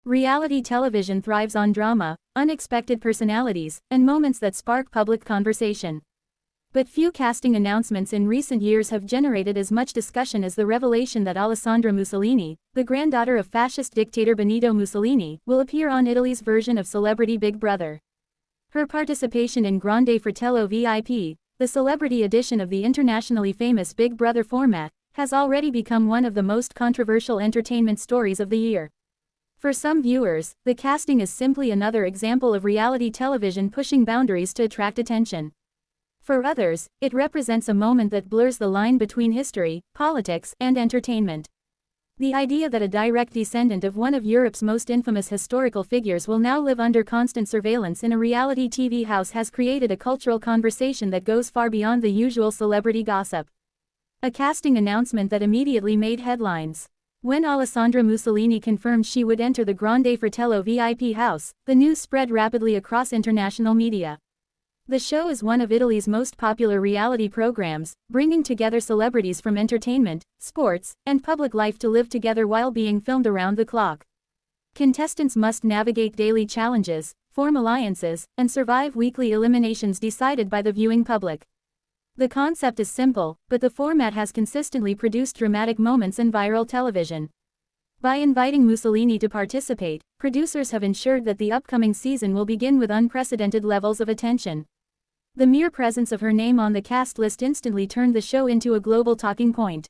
Reality television thrives on drama, unexpected personalities, and moments that spark public conversation. But few casting announcements in recent years have generated as much discussion as the revelation that Alessandra Mussolini, the granddaughter of fascist dictator Benito Mussolini, will appear on Italy's version of Celebrity Big Brother. Her participation in Grande Fratello VIP, the celebrity edition of the internationally famous Big Brother format, has already become one of the most controversial entertainment stories of the year. For some viewers, the casting is simply another example of reality television pushing boundaries to attract attention. For others, it represents a moment that blurs the line between history, politics, and entertainment. The idea that a direct descendant of one of Europe's most infamous historical figures will now live under constant surveillance in a reality TV house has created a cultural conversation that goes far beyond the usual celebrity gossip. A casting announcement that immediately made headlines. When Alessandra Mussolini confirmed she would enter the Grande Fratello VIP house, the news spread rapidly across international media. The show is one of Italy's most popular reality programs, bringing together celebrities from entertainment, sports, and public life to live together while being filmed around the clock. Contestants must navigate daily challenges, form alliances, and survive weekly eliminations decided by the viewing public. The concept is simple, but the format has consistently produced dramatic moments in viral television. By inviting Mussolini to participate, producers have ensured that the upcoming season will begin with unprecedented levels of attention. The mere presence of her name on the cast list instantly turned the show into a global talking point.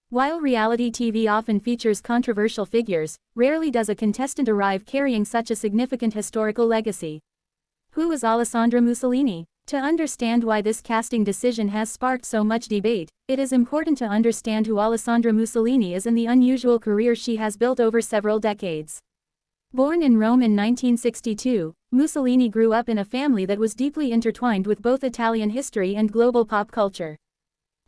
While reality TV often features controversial figures, rarely does a contestant arrive carrying such a significant historical legacy. Who is Alessandra Mussolini? To understand why this casting decision has sparked so much debate, it is important to understand who Alessandra Mussolini is and the unusual career she has built over several decades. Born in Rome in 1962, Mussolini grew up in a family that was deeply intertwined with both Italian history and global pop culture.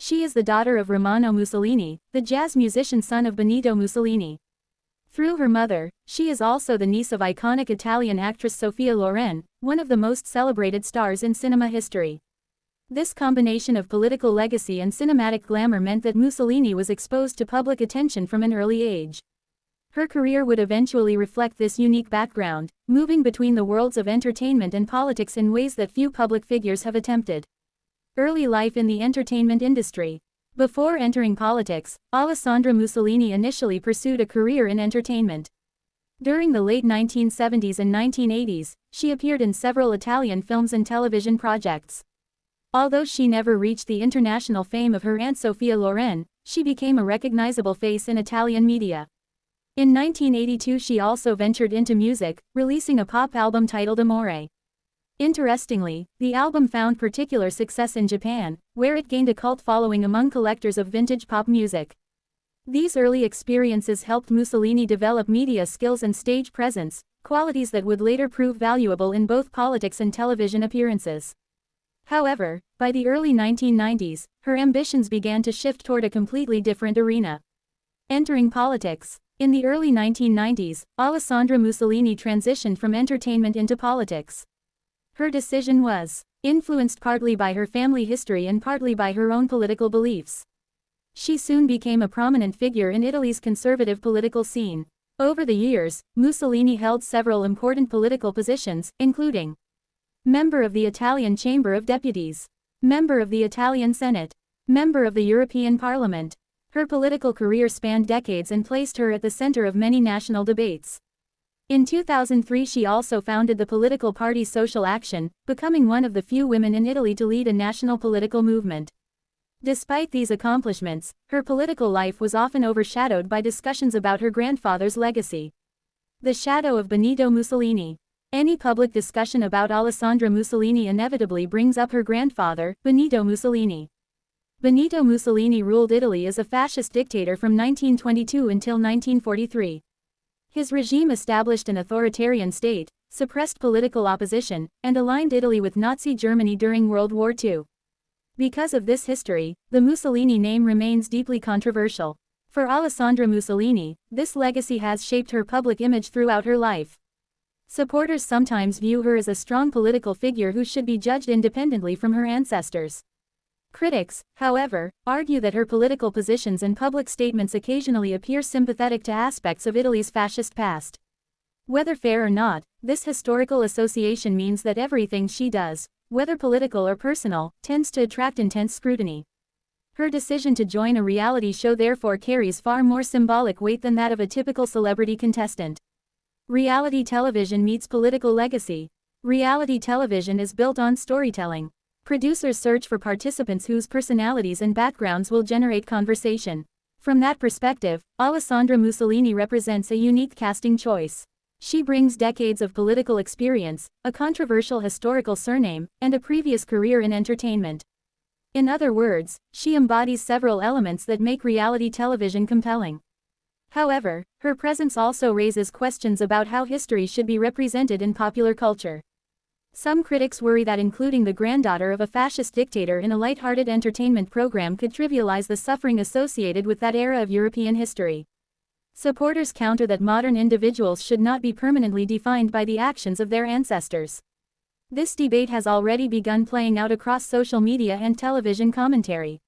She is the daughter of Romano Mussolini, the jazz musician son of Benito Mussolini. Through her mother, she is also the niece of iconic Italian actress Sophia Loren, one of the most celebrated stars in cinema history. This combination of political legacy and cinematic glamour meant that Mussolini was exposed to public attention from an early age. Her career would eventually reflect this unique background, moving between the worlds of entertainment and politics in ways that few public figures have attempted. Early life in the entertainment industry. Before entering politics, Alessandra Mussolini initially pursued a career in entertainment. During the late 1970s and 1980s, she appeared in several Italian films and television projects. Although she never reached the international fame of her aunt Sophia Loren, she became a recognizable face in Italian media. In 1982 she also ventured into music, releasing a pop album titled Amore. Interestingly, the album found particular success in Japan, where it gained a cult following among collectors of vintage pop music. These early experiences helped Mussolini develop media skills and stage presence, qualities that would later prove valuable in both politics and television appearances. However, by the early 1990s, her ambitions began to shift toward a completely different arena. Entering politics. In the early 1990s, Alessandra Mussolini transitioned from entertainment into politics. Her decision was influenced partly by her family history and partly by her own political beliefs. She soon became a prominent figure in Italy's conservative political scene. Over the years, Mussolini held several important political positions, including member of the Italian Chamber of Deputies, member of the Italian Senate, member of the European Parliament. Her political career spanned decades and placed her at the center of many national debates. In 2003 she also founded the political party Social Action, becoming one of the few women in Italy to lead a national political movement. Despite these accomplishments, her political life was often overshadowed by discussions about her grandfather's legacy. The shadow of Benito Mussolini. Any public discussion about Alessandra Mussolini inevitably brings up her grandfather, Benito Mussolini. Benito Mussolini ruled Italy as a fascist dictator from 1922 until 1943. His regime established an authoritarian state, suppressed political opposition, and aligned Italy with Nazi Germany during World War II. Because of this history, the Mussolini name remains deeply controversial. For Alessandra Mussolini, this legacy has shaped her public image throughout her life. Supporters sometimes view her as a strong political figure who should be judged independently from her ancestors. Critics, however, argue that her political positions and public statements occasionally appear sympathetic to aspects of Italy's fascist past. Whether fair or not, this historical association means that everything she does, whether political or personal, tends to attract intense scrutiny. Her decision to join a reality show therefore carries far more symbolic weight than that of a typical celebrity contestant. Reality television meets political legacy. Reality television is built on storytelling. Producers search for participants whose personalities and backgrounds will generate conversation. From that perspective, Alessandra Mussolini represents a unique casting choice. She brings decades of political experience, a controversial historical surname, and a previous career in entertainment. In other words, she embodies several elements that make reality television compelling. However, her presence also raises questions about how history should be represented in popular culture. Some critics worry that including the granddaughter of a fascist dictator in a light-hearted entertainment program could trivialize the suffering associated with that era of European history. Supporters counter that modern individuals should not be permanently defined by the actions of their ancestors. This debate has already begun playing out across social media and television commentary.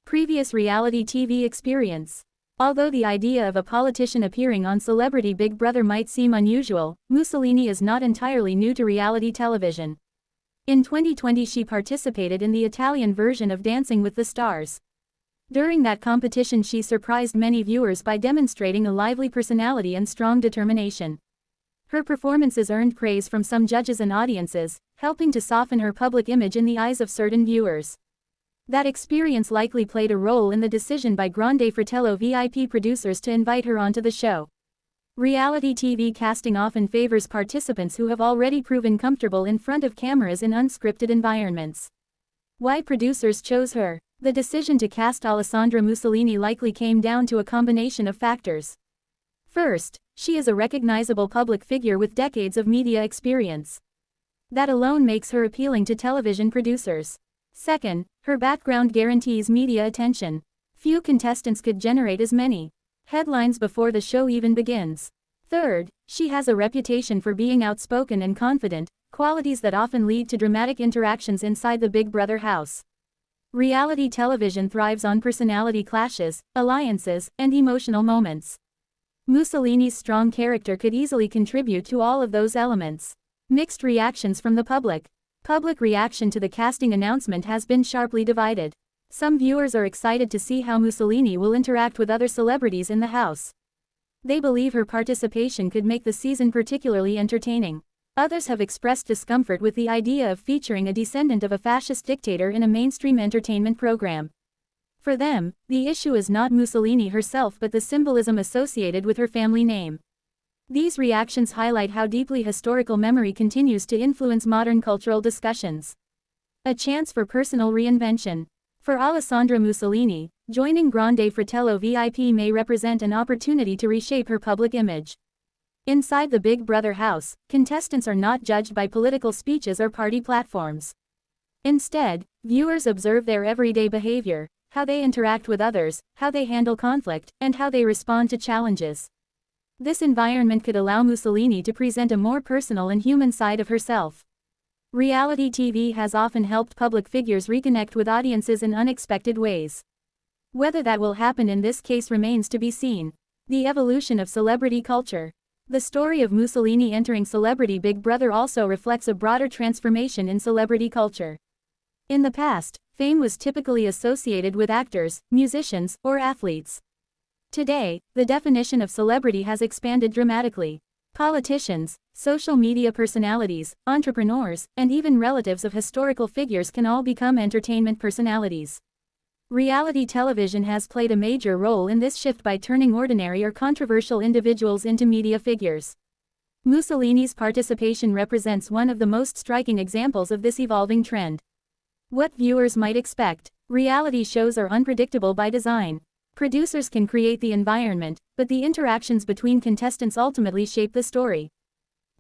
Previous reality TV experience. Although the idea of a politician appearing on Celebrity Big Brother might seem unusual, Mussolini is not entirely new to reality television. In 2020 she participated in the Italian version of Dancing with the Stars. During that competition she surprised many viewers by demonstrating a lively personality and strong determination. Her performances earned praise from some judges and audiences, helping to soften her public image in the eyes of certain viewers. That experience likely played a role in the decision by Grande Fratello VIP producers to invite her onto the show. Reality TV casting often favors participants who have already proven comfortable in front of cameras in unscripted environments. Why producers chose her? The decision to cast Alessandra Mussolini likely came down to a combination of factors. First, she is a recognizable public figure with decades of media experience. That alone makes her appealing to television producers. Second, her background guarantees media attention. Few contestants could generate as many headlines before the show even begins. Third, she has a reputation for being outspoken and confident, qualities that often lead to dramatic interactions inside the Big Brother house. Reality television thrives on personality clashes, alliances, and emotional moments. Mussolini's strong character could easily contribute to all of those elements. Mixed reactions from the public. Public reaction to the casting announcement has been sharply divided. Some viewers are excited to see how Mussolini will interact with other celebrities in the house. They believe her participation could make the season particularly entertaining. Others have expressed discomfort with the idea of featuring a descendant of a fascist dictator in a mainstream entertainment program. For them, the issue is not Mussolini herself but the symbolism associated with her family name. These reactions highlight how deeply historical memory continues to influence modern cultural discussions. A chance for personal reinvention. For Alessandra Mussolini, joining Grande Fratello VIP may represent an opportunity to reshape her public image. Inside the Big Brother house, contestants are not judged by political speeches or party platforms. Instead, viewers observe their everyday behavior, how they interact with others, how they handle conflict, and how they respond to challenges. This environment could allow Mussolini to present a more personal and human side of herself. Reality TV has often helped public figures reconnect with audiences in unexpected ways. Whether that will happen in this case remains to be seen. The evolution of celebrity culture. The story of Mussolini entering Celebrity Big Brother also reflects a broader transformation in celebrity culture. In the past, fame was typically associated with actors, musicians, or athletes. Today, the definition of celebrity has expanded dramatically. Politicians, social media personalities, entrepreneurs, and even relatives of historical figures can all become entertainment personalities. Reality television has played a major role in this shift by turning ordinary or controversial individuals into media figures. Mussolini's participation represents one of the most striking examples of this evolving trend. What viewers might expect. Reality shows are unpredictable by design. Producers can create the environment, but the interactions between contestants ultimately shape the story.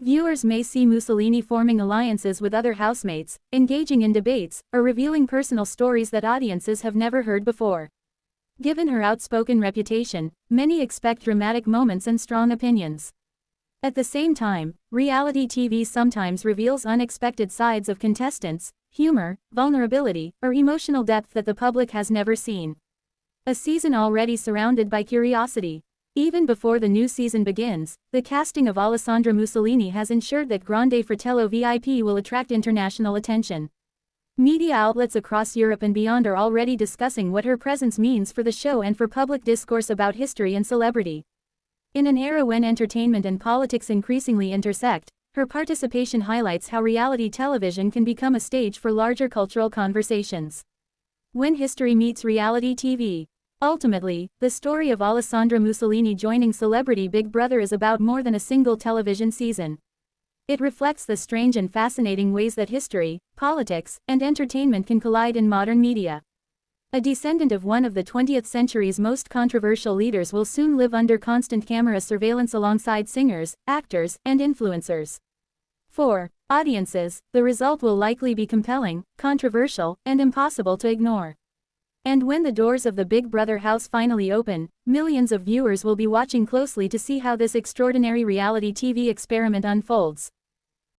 Viewers may see Mussolini forming alliances with other housemates, engaging in debates, or revealing personal stories that audiences have never heard before. Given her outspoken reputation, many expect dramatic moments and strong opinions. At the same time, reality TV sometimes reveals unexpected sides of contestants, humor, vulnerability, or emotional depth that the public has never seen. A season already surrounded by curiosity. Even before the new season begins, the casting of Alessandra Mussolini has ensured that Grande Fratello VIP will attract international attention. Media outlets across Europe and beyond are already discussing what her presence means for the show and for public discourse about history and celebrity. In an era when entertainment and politics increasingly intersect, her participation highlights how reality television can become a stage for larger cultural conversations. When history meets reality TV. Ultimately, the story of Alessandra Mussolini joining celebrity Big Brother is about more than a single television season. It reflects the strange and fascinating ways that history, politics, and entertainment can collide in modern media. A descendant of one of the 20th century's most controversial leaders will soon live under constant camera surveillance alongside singers, actors, and influencers. For audiences, the result will likely be compelling, controversial, and impossible to ignore. And when the doors of the Big Brother house finally open, millions of viewers will be watching closely to see how this extraordinary reality TV experiment unfolds.